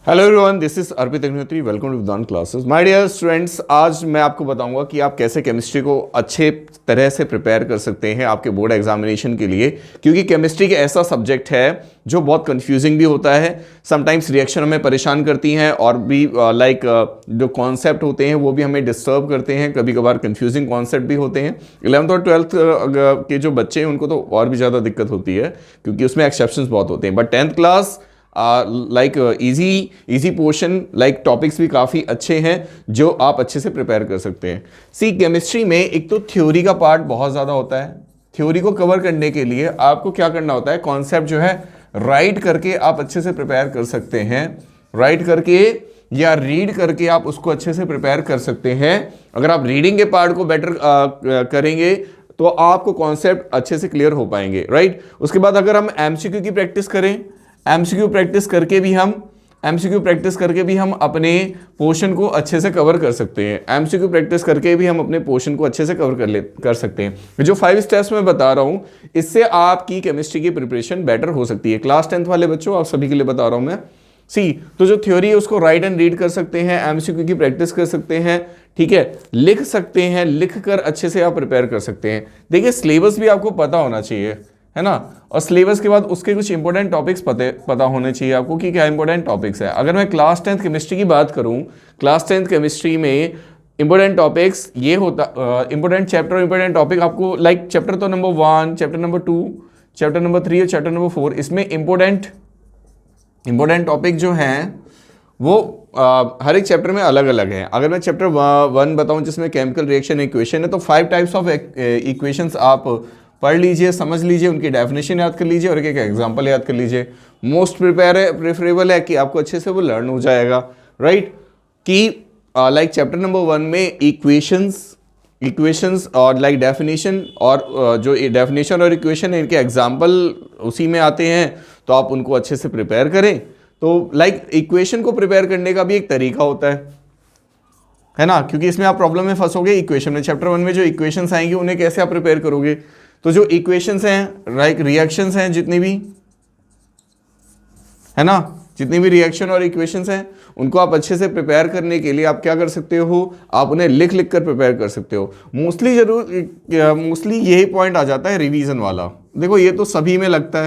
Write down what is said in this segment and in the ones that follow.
Hello everyone, this is Arpit Agnihotri. Welcome to Vedant classes. My dear students, आज मैं आपको बताऊंगा कि आप कैसे केमिस्ट्री को अच्छे तरह से प्रिपेयर कर सकते हैं आपके बोर्ड एग्जामिनेशन के लिए, क्योंकि केमिस्ट्री एक ऐसा सब्जेक्ट है जो बहुत कंफ्यूजिंग भी होता है। समटाइम्स रिएक्शन हमें परेशान करती हैं और भी लाइक जो कॉन्सेप्ट होते हैं वो भी हमें डिस्टर्ब करते हैं। कभी कभार कंफ्यूजिंग कॉन्सेप्ट भी होते हैं। 11th और 12th के जो बच्चे हैं उनको तो और भी ज़्यादा दिक्कत होती है, क्योंकि उसमें एक्सेप्शंस बहुत होते हैं। But 10th class like easy portion, like topics भी काफ़ी अच्छे हैं जो आप अच्छे से प्रिपेयर कर सकते हैं। सी केमिस्ट्री में एक तो थ्योरी का पार्ट बहुत ज़्यादा होता है। थ्योरी को कवर करने के लिए आपको क्या करना होता है, कॉन्सेप्ट जो है राइट करके आप अच्छे से प्रिपेयर कर सकते हैं। राइट करके या रीड करके आप उसको अच्छे से प्रिपेयर कर सकते हैं। अगर आप रीडिंग के पार्ट को बेटर करेंगे तो आपको कॉन्सेप्ट अच्छे से क्लियर हो पाएंगे, राइट। उसके बाद अगर हम एमसीक्यू की प्रैक्टिस करें, एमसीक्यू प्रैक्टिस करके भी हम अपने पोर्शन को अच्छे से कवर कर सकते हैं। एमसीक्यू प्रैक्टिस करके भी हम अपने पोर्शन को अच्छे से कवर कर सकते हैं। जो 5 स्टेप्स मैं बता रहा हूं, इससे आपकी केमिस्ट्री की प्रिपरेशन बेटर हो सकती है। क्लास 10th वाले बच्चों, आप सभी के लिए बता रहा हूं मैं। तो जो थ्योरी है उसको राइट एंड रीड कर सकते हैं, एमसीक्यू की प्रैक्टिस कर सकते हैं, ठीक है, लिख सकते हैं, लिख कर अच्छे से आप प्रिपेयर कर सकते हैं। देखिए, सिलेबस भी आपको पता होना चाहिए, है ना। और सिलेबस के बाद उसके कुछ इंपॉर्टेंट टॉपिक्स पता होने चाहिए आपको कि क्या इंपॉर्टेंट टॉपिक्स है। अगर मैं क्लास 10th केमिस्ट्री की बात करूं, क्लास 10th केमिस्ट्री में इंपॉर्टेंट टॉपिक्स ये होता, इंपॉर्टेंट चैप्टर, इंपॉर्टेंट टॉपिक आपको, लाइक चैप्टर तो number 1, chapter number 2, chapter number 3 और चैप्टर नंबर 4, इसमें इंपॉर्टेंट टॉपिक जो हैं वो हर एक चैप्टर में अलग अलग है। अगर मैं चैप्टर 1 बताऊं जिसमें केमिकल रिएक्शन इक्वेशन है, तो 5 टाइप्स ऑफ इक्वेशंस आप पढ़ लीजिए, समझ लीजिए, उनकी डेफिनेशन याद कर लीजिए और एक एग्जांपल याद कर लीजिए। मोस्ट प्रेफरेबल है कि आपको अच्छे से वो लर्न हो जाएगा, राइट। कि लाइक चैप्टर नंबर 1 में इक्वेशंस और लाइक डेफिनेशन, और जो डेफिनेशन और इक्वेशन है इनके एग्जांपल उसी में आते हैं, तो आप उनको अच्छे से प्रिपेयर करें। तो लाइक इक्वेशन को प्रिपेयर करने का भी एक तरीका होता है ना, क्योंकि इसमें आप प्रॉब्लम में फंसोगे। इक्वेशन में चैप्टर 1 में जो इक्वेशंस आएंगी उन्हें कैसे आप प्रिपेयर करोगे। तो जो इक्वेशंस हैं, लाइक रिएक्शंस हैं, जितनी भी है ना, जितनी भी रिएक्शन और इक्वेशंस हैं, उनको आप अच्छे से प्रिपेयर करने के लिए आप क्या कर सकते हो, आप उन्हें लिख कर प्रिपेयर कर सकते हो। मोस्टली यही पॉइंट आ जाता है रिवीजन वाला। देखो, ये तो सभी में लगता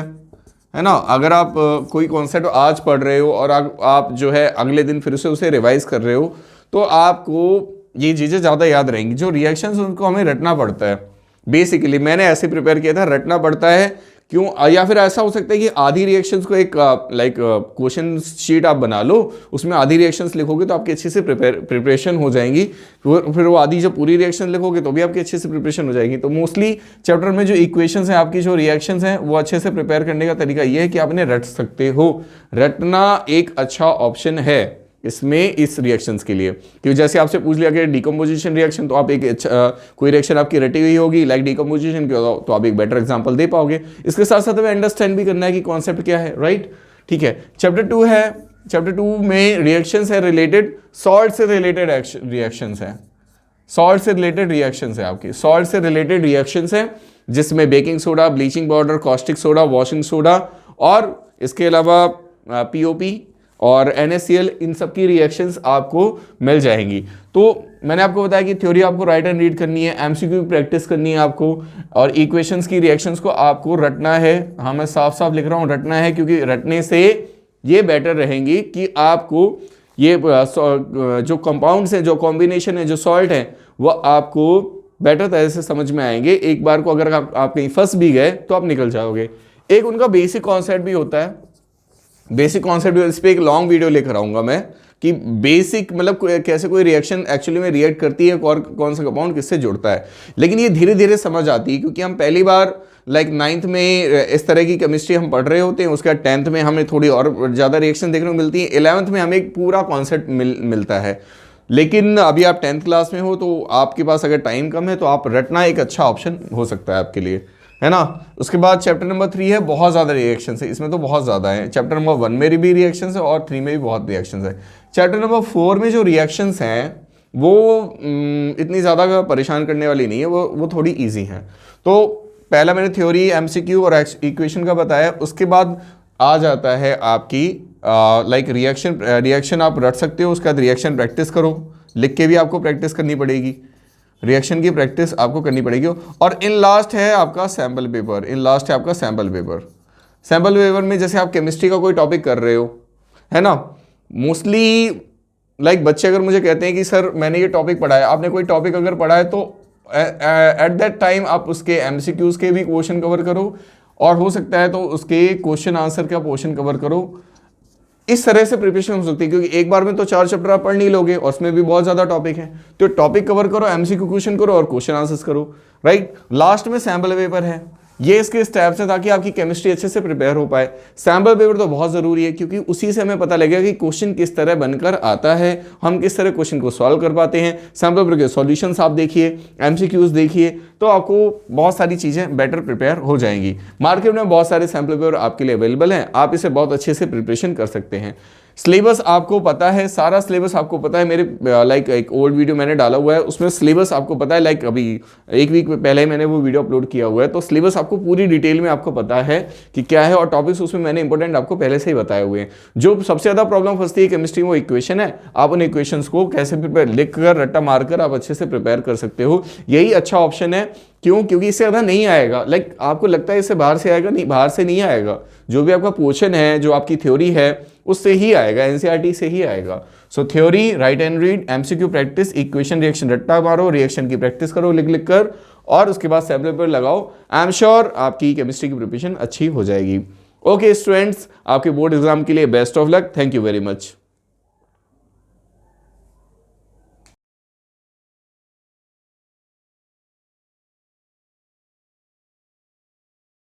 है ना। अगर आप कोई कॉन्सेप्ट आज पढ़ रहे हो और आप जो है अगले दिन फिर से उसे रिवाइज कर रहे हो, तो आपको ये चीज़ें ज़्यादा याद रहेंगी। जो रिएक्शंस उनको हमें रटना पड़ता है। बेसिकली मैंने ऐसे प्रिपेयर किया था, रटना पड़ता है। क्यों? या फिर ऐसा हो सकता है कि आधी रिएक्शंस को एक लाइक क्वेश्चन शीट आप बना लो, उसमें आधी रिएक्शंस लिखोगे तो आपकी अच्छे से प्रिपरेशन हो जाएंगी। फिर वो आधी जब पूरी रिएक्शन लिखोगे तो भी आपकी अच्छे से प्रिपरेशन हो जाएगी। तो मोस्टली चैप्टर में जो इक्वेशंस हैं, आपकी जो रिएक्शंस हैं, वो अच्छे से प्रिपेयर करने का तरीका ये है कि आप इन्हें रट सकते हो। रटना एक अच्छा ऑप्शन है इसमें, इस रिएक्शंस के लिए। क्योंकि जैसे आपसे पूछ लिया कि डीकम्पोजिशन रिएक्शन, तो आप एक कोई रिएक्शन आपकी रटी हुई होगी लाइक डीकम्पोजिशन की, तो आप एक बेटर एग्जांपल दे पाओगे। इसके साथ साथ हमें अंडरस्टैंड भी करना है कि कॉन्सेप्ट क्या है, राइट। ठीक है, चैप्टर 2 है। चैप्टर 2 में रिएक्शंस है रिलेटेड, सॉल्ट से रिलेटेड रिएक्शंस है। सॉल्ट से रिलेटेड रिएक्शंस है आपकी, सॉल्ट से रिलेटेड रिएक्शंस है, जिसमें baking soda, bleaching powder, caustic soda, washing soda और इसके अलावा POP और NaCl, इन सब की रिएक्शंस आपको मिल जाएंगी। तो मैंने आपको बताया कि थ्योरी आपको राइट एंड रीड करनी है, एमसीक्यू की प्रैक्टिस करनी है आपको, और इक्वेशंस की रिएक्शंस को आपको रटना है। हाँ, मैं साफ साफ लिख रहा हूँ, रटना है, क्योंकि रटने से ये बेटर रहेंगी कि आपको ये जो कंपाउंड्स हैं, जो कॉम्बिनेशन है, जो सॉल्ट है, वो आपको बेटर तरह से समझ में आएंगे। एक बार को अगर आप कहीं फंस भी गए तो आप निकल जाओगे। एक उनका बेसिक कॉन्सेप्ट भी होता है, बेसिक कॉन्सेप्ट, इस पर एक लॉन्ग वीडियो लेकर आऊंगा मैं, कि बेसिक मतलब कैसे कोई रिएक्शन एक्चुअली में रिएक्ट करती है और कौन सा कंपाउंड किससे जुड़ता है। लेकिन ये धीरे धीरे समझ आती है, क्योंकि हम पहली बार लाइक 9th में इस तरह की केमिस्ट्री हम पढ़ रहे होते हैं। उसके बाद 10th में हमें थोड़ी और ज़्यादा रिएक्शन देखने को मिलती है। 11th में हमें एक पूरा कॉन्सेप्ट मिलता है। लेकिन अभी आप 10th क्लास में हो, तो आपके पास अगर टाइम कम है तो आप रटना एक अच्छा ऑप्शन हो सकता है आपके लिए, है ना। उसके बाद चैप्टर नंबर 3 है, बहुत ज़्यादा रिएक्शंस है इसमें, तो बहुत ज़्यादा है। चैप्टर नंबर 1 में भी रिएक्शंस है और 3 में भी बहुत रिएक्शंस है। चैप्टर नंबर 4 में जो रिएक्शंस हैं वो इतनी ज़्यादा परेशान करने वाली नहीं है, वो थोड़ी ईजी हैं। तो पहला मैंने थ्योरी, MCQ और इक्वेशन का बताया। उसके बाद आ जाता है आपकी लाइक रिएक्शन आप रट सकते हो, उसके बाद रिएक्शन प्रैक्टिस करो, लिख के भी आपको प्रैक्टिस करनी पड़ेगी, रिएक्शन की प्रैक्टिस आपको करनी पड़ेगी। और इन लास्ट है आपका सैम्पल पेपर, इन लास्ट है आपका सैम्पल पेपर। सैम्पल पेपर में जैसे आप केमिस्ट्री का कोई टॉपिक कर रहे हो, है ना, मोस्टली लाइक बच्चे अगर मुझे कहते हैं कि सर मैंने ये टॉपिक पढ़ा है, आपने कोई टॉपिक अगर पढ़ा है तो एट दैट टाइम आप उसके एमसीक्यूज के भी क्वेश्चन कवर करो, और हो सकता है तो उसके क्वेश्चन आंसर का पोर्शन कवर करो। इस तरह से प्रिपरेशन हो सकती है, क्योंकि एक बार में तो 4 चैप्टर आप पढ़ नहीं लोगे और उसमें भी बहुत ज्यादा टॉपिक है। तो टॉपिक कवर करो, एमसीक्यू क्वेश्चन करो और क्वेश्चन आंसर्स करो, राइट। लास्ट में सैम्पल पेपर है, ये इसके स्टेप्स हैं ताकि आपकी केमिस्ट्री अच्छे से प्रिपेयर हो पाए। सैम्पल पेपर तो बहुत ज़रूरी है, क्योंकि उसी से हमें पता लगेगा कि क्वेश्चन किस तरह बनकर आता है, हम किस तरह क्वेश्चन को सॉल्व कर पाते हैं। सैम्पल पेपर के सॉल्यूशंस आप देखिए, एमसीक्यूज देखिए, तो आपको बहुत सारी चीज़ें बेटर प्रिपेयर हो जाएंगी। मार्केट में बहुत सारे सैम्पल पेपर आपके लिए अवेलेबल हैं, आप इसे बहुत अच्छे से प्रिपरेशन कर सकते हैं। सिलेबस आपको पता है, सारा सिलेबस आपको पता है। मेरे लाइक एक ओल्ड वीडियो मैंने डाला हुआ है, उसमें सिलेबस आपको पता है। लाइक अभी 1 वीक पहले मैंने वो वीडियो अपलोड किया हुआ है, तो सिलेबस आपको पूरी डिटेल में आपको पता है कि क्या है, और टॉपिक्स उसमें मैंने इंपॉर्टेंट आपको पहले से ही बताए हुए हैं। जो सबसे ज़्यादा प्रॉब्लम फंसती है केमिस्ट्री में वो इक्वेशन है, आप उन इक्वेशंस को कैसे प्रिपेयर लिख कर रट्टा मारकर आप अच्छे से प्रिपेयर कर सकते हो। यही अच्छा ऑप्शन है। क्यों? क्योंकि इससे ज़्यादा नहीं आएगा। लाइक आपको लगता है इससे बाहर से आएगा, नहीं, बाहर से नहीं आएगा। जो भी आपका पोर्शन है, जो आपकी थ्योरी है, उससे ही आएगा, एनसीईआरटी से ही आएगा। सो theory, right and read, MCQ practice, equation reaction रट्टा मारो, रिएक्शन की प्रैक्टिस करो लिख लिख कर, और उसके बाद सैम्पल पेपर लगाओ। आई एम श्योर आपकी केमिस्ट्री की प्रिपरेशन अच्छी हो जाएगी। ओके स्टूडेंट्स, आपके बोर्ड एग्जाम के लिए best of luck. Thank you very much.